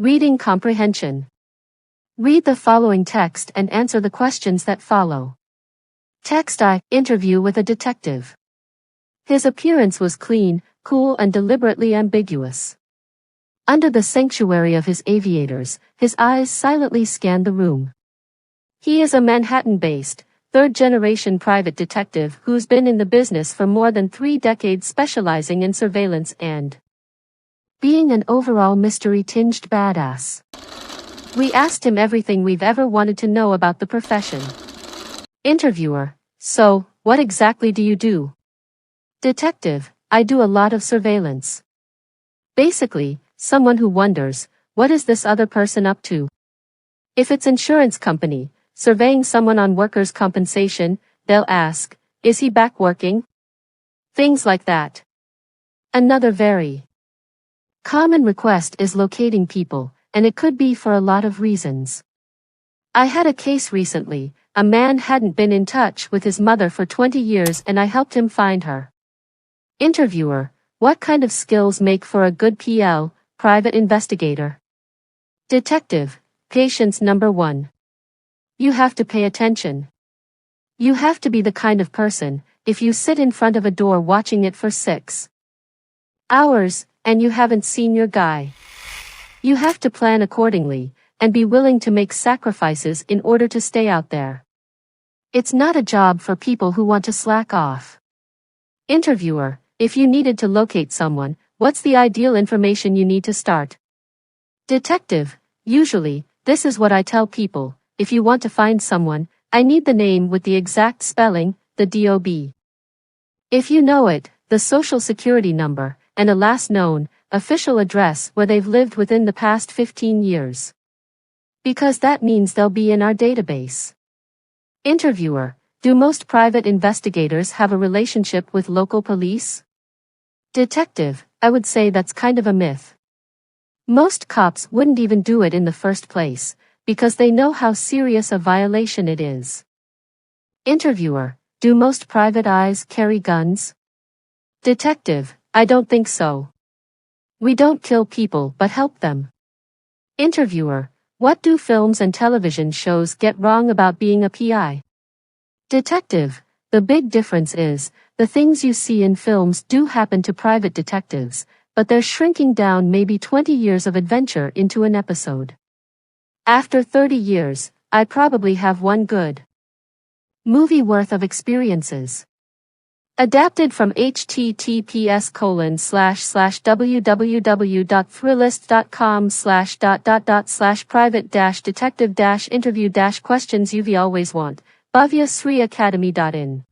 Reading comprehension. Read the following text and answer the questions that follow. Text I. Interview with a detective. His appearance was clean, cool and deliberately ambiguous. Under the sanctuary of his aviators, his eyes silently scanned the room. He is a Manhattan-based, third-generation private detective who's been in the business for more than 3 decades specializing in surveillance and being an overall mystery-tinged badass. We asked him everything we've ever wanted to know about the profession. Interviewer. So, what exactly do you do? Detective. I do a lot of surveillance. Basically, someone who wonders, what is this other person up to? If it's insurance company, surveying someone on workers' compensation, they'll ask, is he back working? Things like that. Another very common request is locating people, and it could be for a lot of reasons. I had a case recently. A man hadn't been in touch with his mother for 20 years and I helped him find her. Interviewer. What kind of skills make for a good PL, private investigator? Detective. Patience number 1. You have to pay attention. You have to be the kind of person, if you sit in front of a door watching it for 6 hours, and you haven't seen your guy. You have to plan accordingly, and be willing to make sacrifices in order to stay out there. It's not a job for people who want to slack off. Interviewer. If you needed to locate someone, what's the ideal information you need to start? Detective. Usually, this is what I tell people. If you want to find someone, I need the name with the exact spelling, the DOB. If you know it, the social security number, and a last known, official address where they've lived within the past 15 years. Because that means they'll be in our database. Interviewer. Do most private investigators have a relationship with local police? Detective. I would say that's kind of a myth. Most cops wouldn't even do it in the first place, because they know how serious a violation it is. Interviewer. Do most private eyes carry guns? Detective. I don't think so. We don't kill people but help them. Interviewer. What do films and television shows get wrong about being a PI? Detective. The big difference is, the things you see in films do happen to private detectives, but they're shrinking down maybe 20 years of adventure into an episode. After 30 years, I probably have one good movie worth of experiences. Adapted from https://www.thrillist.com/private-detective-interview-questions you've always want. bhavyasriacademy.in